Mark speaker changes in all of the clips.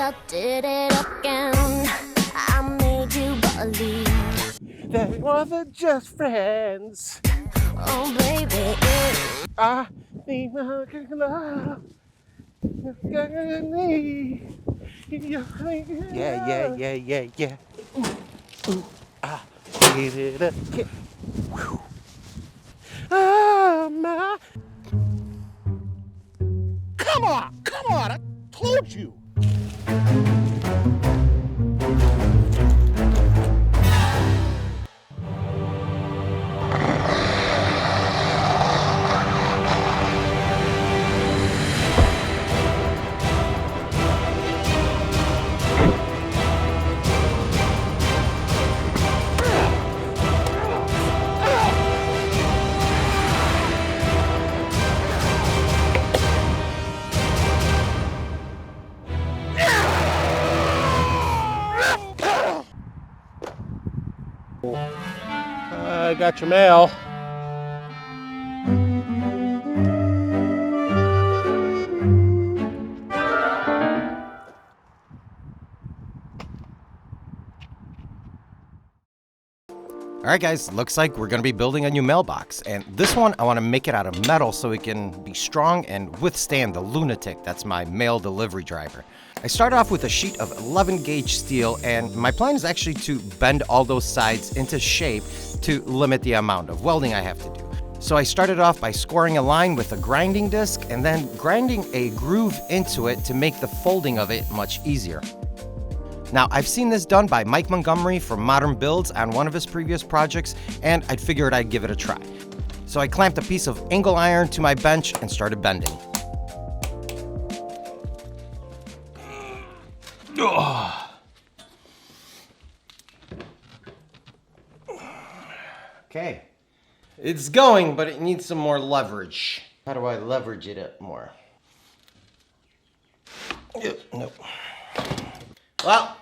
Speaker 1: I did it again. I made you believe
Speaker 2: they wasn't just friends.
Speaker 1: oh baby,
Speaker 2: I need my love. Yeah. I did it again. Whew. Oh, my. Come on, I told you. I got your mail.
Speaker 3: Alright guys, looks like we're going to be building a new mailbox, and this one I want to make it out of metal so it can be strong and withstand the lunatic that's my mail delivery driver. I started off with a sheet of 11 gauge steel, and my plan is actually to bend all those sides into shape to limit the amount of welding I have to do. So I started off by scoring a line with a grinding disc and then grinding a groove into it to make the folding of it much easier. Now, I've seen this done by Mike Montgomery from Modern Builds on one of his previous projects, and I figured I'd give it a try. So I clamped a piece of angle iron to my bench and started bending. Okay, it's going, but it needs some more leverage. How do I leverage it up more? Nope. Well,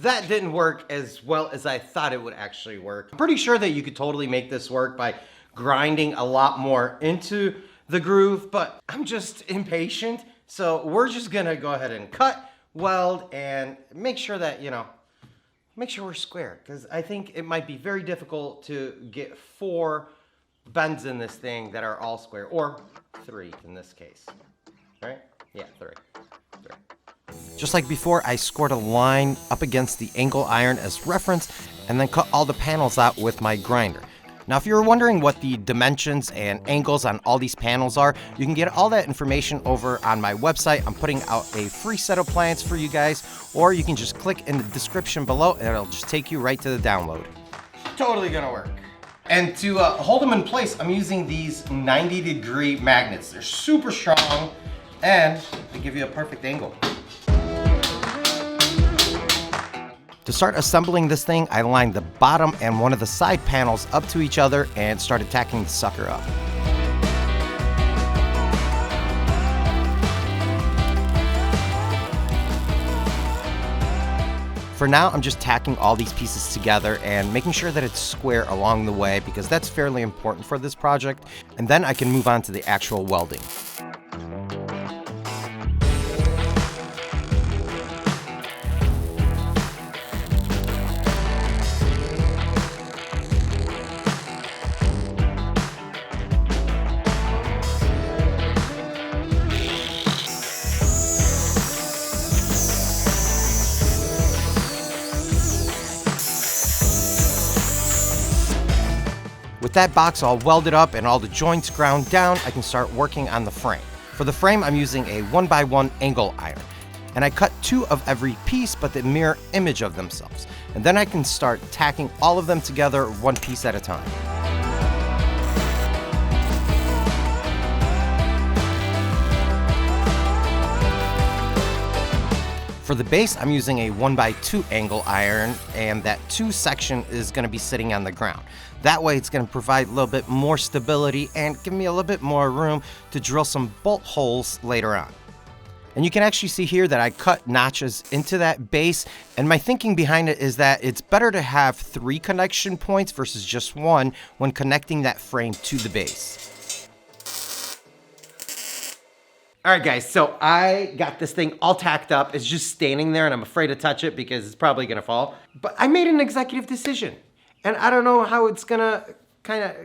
Speaker 3: that didn't work as well as I thought it would actually work. I'm pretty sure that you could totally make this work by grinding a lot more into the groove, but I'm just impatient. So we're just gonna go ahead and cut, weld, and make sure that, make sure we're square, because I think it might be very difficult to get 4 bends in this thing that are all square, or 3 in this case, right? Yeah, 3. Just like before, I scored a line up against the angle iron as reference and then cut all the panels out with my grinder. Now, if you were wondering what the dimensions and angles on all these panels are, you can get all that information over on my website. I'm putting out a free set of plans for you guys, or you can just click in the description below and it'll just take you right to the download. Totally gonna work. And to hold them in place, I'm using these 90-degree magnets. They're super strong and they give you a perfect angle. To start assembling this thing, I lined the bottom and one of the side panels up to each other and started tacking the sucker up. For now, I'm just tacking all these pieces together and making sure that it's square along the way, because that's fairly important for this project, and then I can move on to the actual welding. With that box all welded up and all the joints ground down, I can start working on the frame. For the frame, I'm using a 1x1 angle iron. And I cut 2 of every piece, but the mirror image of themselves. And then I can start tacking all of them together one piece at a time. For the base, I'm using a 1x2 angle iron, and that 2 section is going to be sitting on the ground. That way it's going to provide a little bit more stability and give me a little bit more room to drill some bolt holes later on. And you can actually see here that I cut notches into that base, and my thinking behind it is that it's better to have 3 connection points versus just 1 when connecting that frame to the base. All right, guys, so I got this thing all tacked up. It's just standing there and I'm afraid to touch it because it's probably gonna fall. But I made an executive decision and I don't know how it's gonna kind of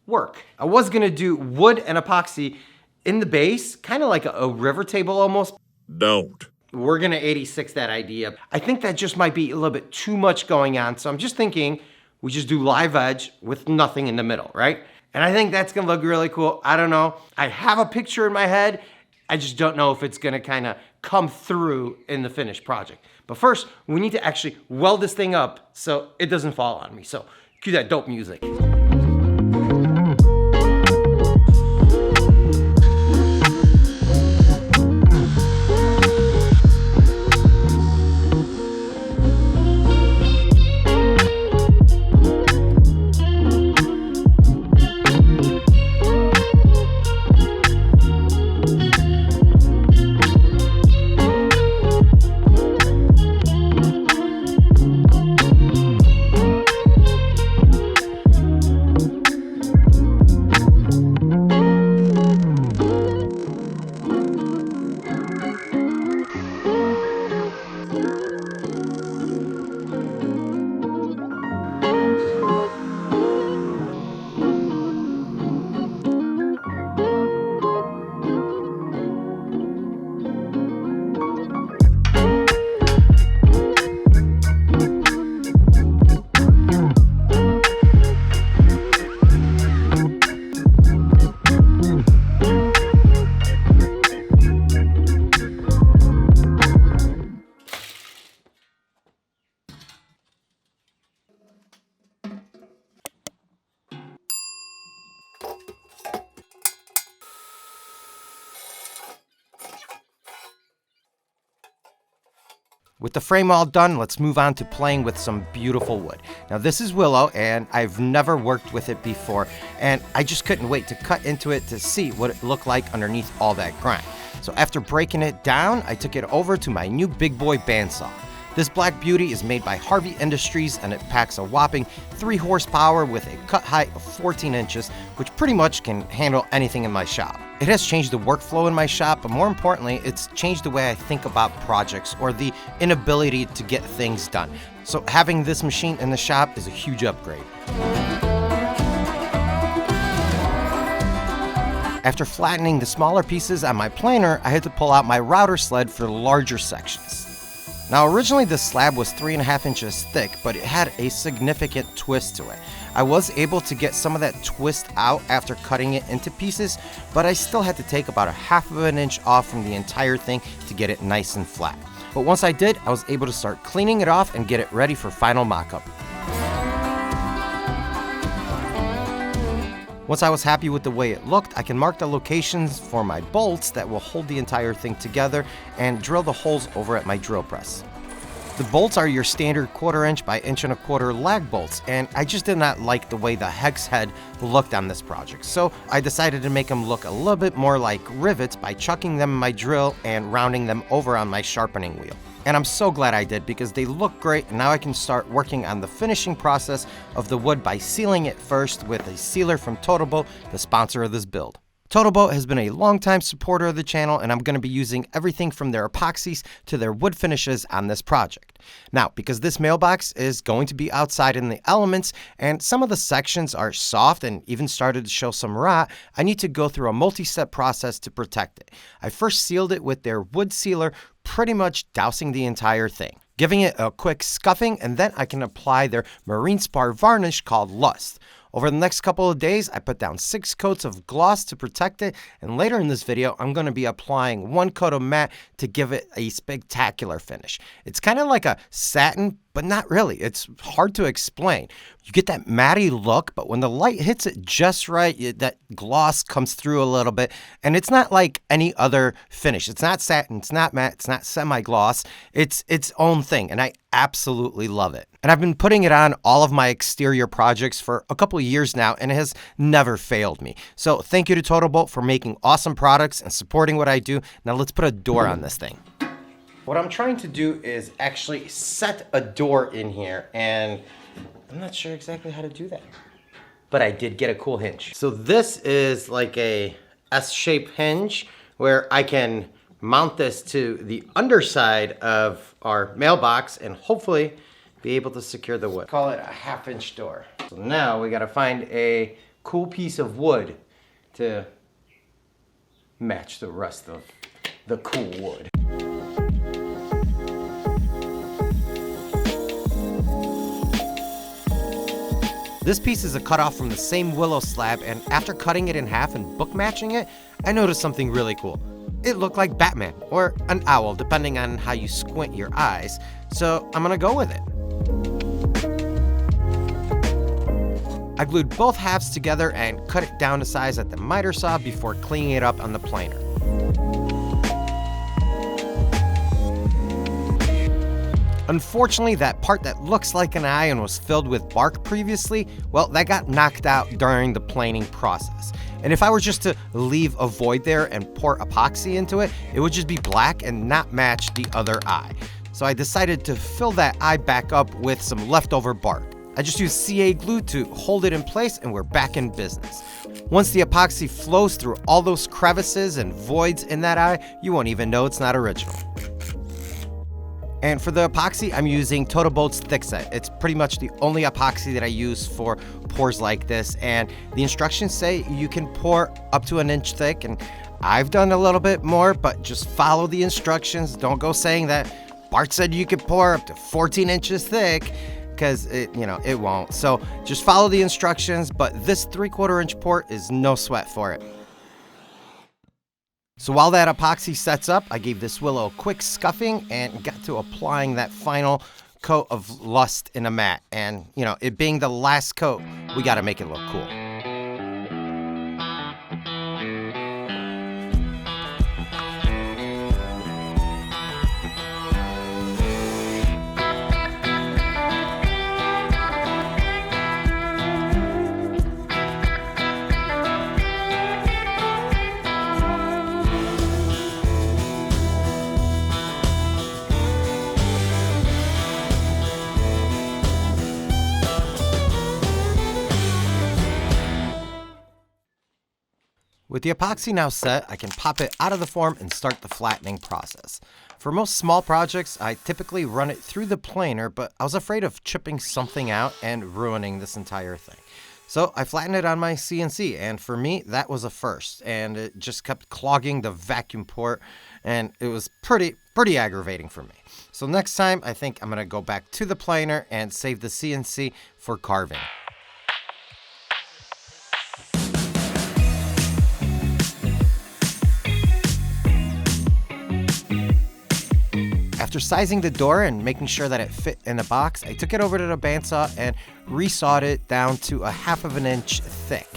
Speaker 3: work. I was gonna do wood and epoxy in the base, kind of like a river table almost.
Speaker 4: Don't.
Speaker 3: We're gonna 86 that idea. I think that just might be a little bit too much going on. So I'm just thinking we just do live edge with nothing in the middle, right? And I think that's gonna look really cool. I don't know. I have a picture in my head. I just don't know if it's gonna kind of come through in the finished project. But first, we need to actually weld this thing up so it doesn't fall on me. So cue that dope music. With the frame all done, let's move on to playing with some beautiful wood. Now this is willow and I've never worked with it before and I just couldn't wait to cut into it to see what it looked like underneath all that grind. So after breaking it down, I took it over to my new big boy bandsaw. This black beauty is made by Harvey Industries and it packs a whopping 3 horsepower with a cut height of 14 inches, which pretty much can handle anything in my shop. It has changed the workflow in my shop, but more importantly, it's changed the way I think about projects or the inability to get things done. So having this machine in the shop is a huge upgrade. After flattening the smaller pieces on my planer, I had to pull out my router sled for the larger sections. Now originally this slab was 3.5 inches thick, but it had a significant twist to it. I was able to get some of that twist out after cutting it into pieces, but I still had to take about 1/2 inch off from the entire thing to get it nice and flat. But once I did, I was able to start cleaning it off and get it ready for final mock-up. Once I was happy with the way it looked, I can mark the locations for my bolts that will hold the entire thing together and drill the holes over at my drill press. The bolts are your standard 1/4 inch by 1.25 inch lag bolts, and I just did not like the way the hex head looked on this project, so I decided to make them look a little bit more like rivets by chucking them in my drill and rounding them over on my sharpening wheel. And I'm so glad I did because they look great, and now I can start working on the finishing process of the wood by sealing it first with a sealer from TotalBoat, the sponsor of this build. TotalBoat has been a longtime supporter of the channel, and I'm going to be using everything from their epoxies to their wood finishes on this project. Now, because this mailbox is going to be outside in the elements, and some of the sections are soft and even started to show some rot, I need to go through a multi-step process to protect it. I first sealed it with their wood sealer, pretty much dousing the entire thing, giving it a quick scuffing, and then I can apply their marine spar varnish called Lust. Over the next couple of days, I put down 6 coats of gloss to protect it, and later in this video, I'm going to be applying 1 coat of matte to give it a spectacular finish. It's kind of like a satin, but not really. It's hard to explain. You get that matty look, but when the light hits it just right, that gloss comes through a little bit, and it's not like any other finish. It's not satin, it's not matte, it's not semi-gloss. It's its own thing, and I absolutely love it. And I've been putting it on all of my exterior projects for a couple of years now, and it has never failed me. So thank you to TotalBoat for making awesome products and supporting what I do. Now let's put a door on this thing. What I'm trying to do is actually set a door in here, and I'm not sure exactly how to do that. But I did get a cool hinge. So this is like a S-shaped hinge where I can mount this to the underside of our mailbox and hopefully be able to secure the wood. Call it a 1/2-inch door. So now we gotta find a cool piece of wood to match the rest of the cool wood. This piece is a cutoff from the same willow slab, and after cutting it in half and book matching it, I noticed something really cool. It looked like Batman, or an owl, depending on how you squint your eyes, so I'm gonna go with it. I glued both halves together and cut it down to size at the miter saw before cleaning it up on the planer. Unfortunately, that part that looks like an eye and was filled with bark previously, well, that got knocked out during the planing process. And if I were just to leave a void there and pour epoxy into it, it would just be black and not match the other eye. So I decided to fill that eye back up with some leftover bark. I just used CA glue to hold it in place, and we're back in business. Once the epoxy flows through all those crevices and voids in that eye, you won't even know it's not original. And for the epoxy, I'm using TotalBoat's thick set. It's pretty much the only epoxy that I use for pours like this, and the instructions say you can pour up to 1 inch thick, and I've done a little bit more, but just follow the instructions. Don't go saying that Bart said you could pour up to 14 inches thick, because it won't. So just follow the instructions, but this 3/4 inch pour is no sweat for it. So while that epoxy sets up, I gave this willow a quick scuffing and got to applying that final coat of lust in a mat. And, it being the last coat, we got to make it look cool. With the epoxy now set, I can pop it out of the form and start the flattening process. For most small projects, I typically run it through the planer, but I was afraid of chipping something out and ruining this entire thing. So I flattened it on my CNC, and for me, that was a first, and it just kept clogging the vacuum port, and it was pretty aggravating for me. So next time, I think I'm gonna go back to the planer and save the CNC for carving. After sizing the door and making sure that it fit in the box, I took it over to the bandsaw and resawed it down to 1/2 inch thick.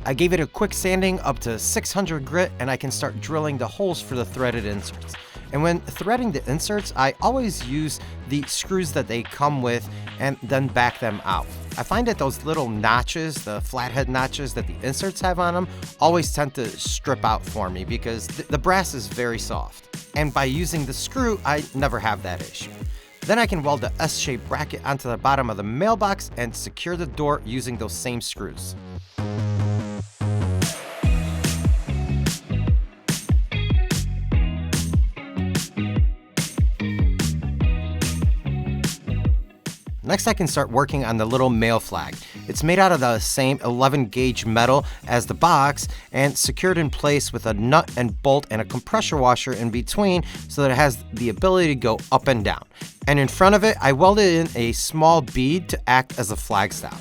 Speaker 3: I gave it a quick sanding up to 600 grit, and I can start drilling the holes for the threaded inserts. And when threading the inserts, I always use the screws that they come with and then back them out. I find that those little notches, the flathead notches that the inserts have on them, always tend to strip out for me because the brass is very soft. And by using the screw, I never have that issue. Then I can weld the S-shaped bracket onto the bottom of the mailbox and secure the door using those same screws. Next, I can start working on the little mail flag. It's made out of the same 11 gauge metal as the box and secured in place with a nut and bolt and a compressor washer in between so that it has the ability to go up and down. And in front of it, I welded in a small bead to act as a flag stop.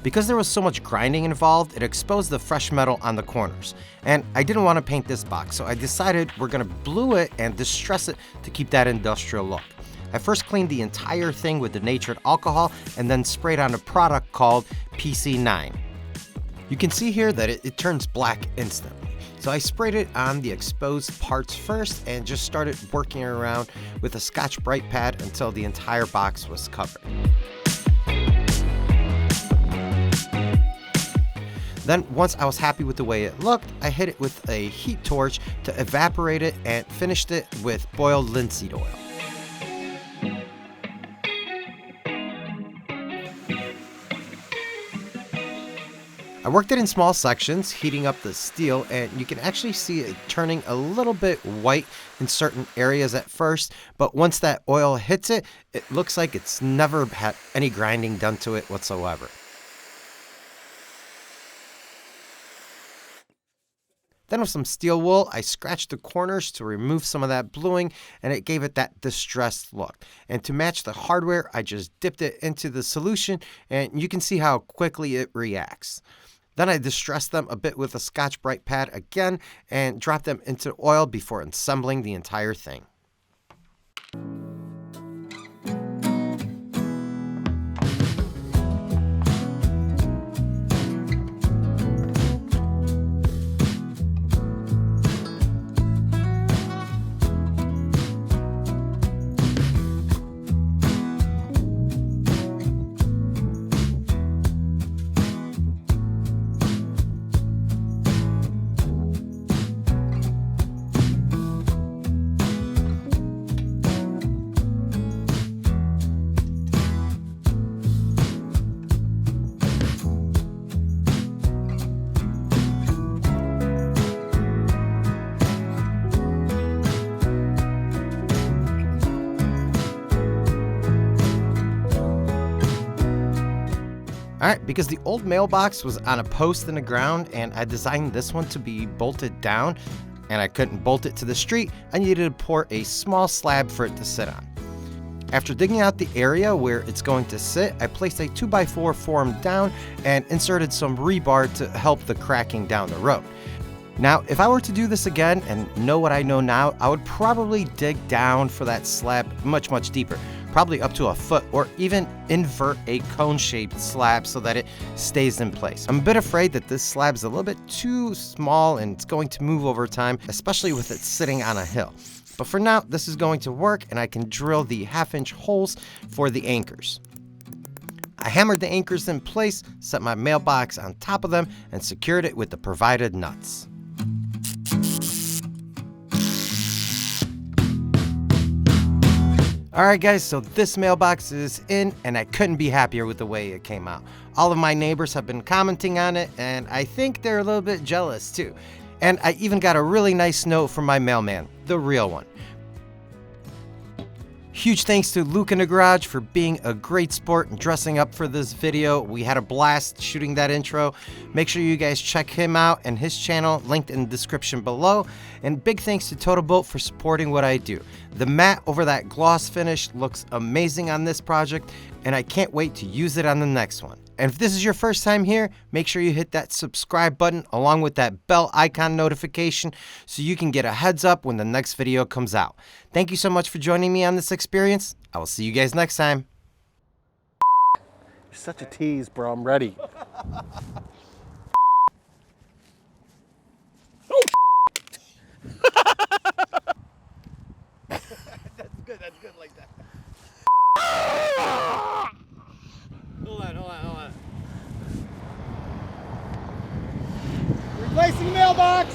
Speaker 3: Because there was so much grinding involved, it exposed the fresh metal on the corners. And I didn't want to paint this box, so I decided we're going to blue it and distress it to keep that industrial look. I first cleaned the entire thing with denatured alcohol and then sprayed on a product called PC9. You can see here that it turns black instantly. So I sprayed it on the exposed parts first and just started working around with a Scotch-Brite pad until the entire box was covered. Then once I was happy with the way it looked, I hit it with a heat torch to evaporate it and finished it with boiled linseed oil. I worked it in small sections, heating up the steel, and you can actually see it turning a little bit white in certain areas at first, but once that oil hits it, it looks like it's never had any grinding done to it whatsoever. Then with some steel wool, I scratched the corners to remove some of that bluing, and it gave it that distressed look. And to match the hardware, I just dipped it into the solution, and you can see how quickly it reacts. Then I distressed them a bit with a Scotch-Brite pad again, and dropped them into oil before assembling the entire thing. Alright, because the old mailbox was on a post in the ground and I designed this one to be bolted down and I couldn't bolt it to the street, I needed to pour a small slab for it to sit on. After digging out the area where it's going to sit, I placed a 2x4 form down and inserted some rebar to help the cracking down the road. Now, if I were to do this again and know what I know now, I would probably dig down for that slab much deeper, probably up to a foot, or even invert a cone-shaped slab so that it stays in place. I'm a bit afraid that this slab's a little bit too small and it's going to move over time, especially with it sitting on a hill. But for now, this is going to work and I can drill the 1/2-inch holes for the anchors. I hammered the anchors in place, set my mailbox on top of them, and secured it with the provided nuts. Alright guys, so this mailbox is in and I couldn't be happier with the way it came out. All of my neighbors have been commenting on it and I think they're a little bit jealous too. And I even got a really nice note from my mailman, the real one. Huge thanks to Luke in the garage for being a great sport and dressing up for this video. We had a blast shooting that intro. Make sure you guys check him out and his channel linked in the description below. And big thanks to TotalBoat for supporting what I do. The matte over that gloss finish looks amazing on this project and I can't wait to use it on the next one. And if this is your first time here, make sure you hit that subscribe button along with that bell icon notification so you can get a heads up when the next video comes out. Thank you so much for joining me on this experience. I will see you guys next time.
Speaker 2: You're such a tease, bro. I'm ready.
Speaker 3: That's good like that. Hold on.
Speaker 2: Replacing mailbox.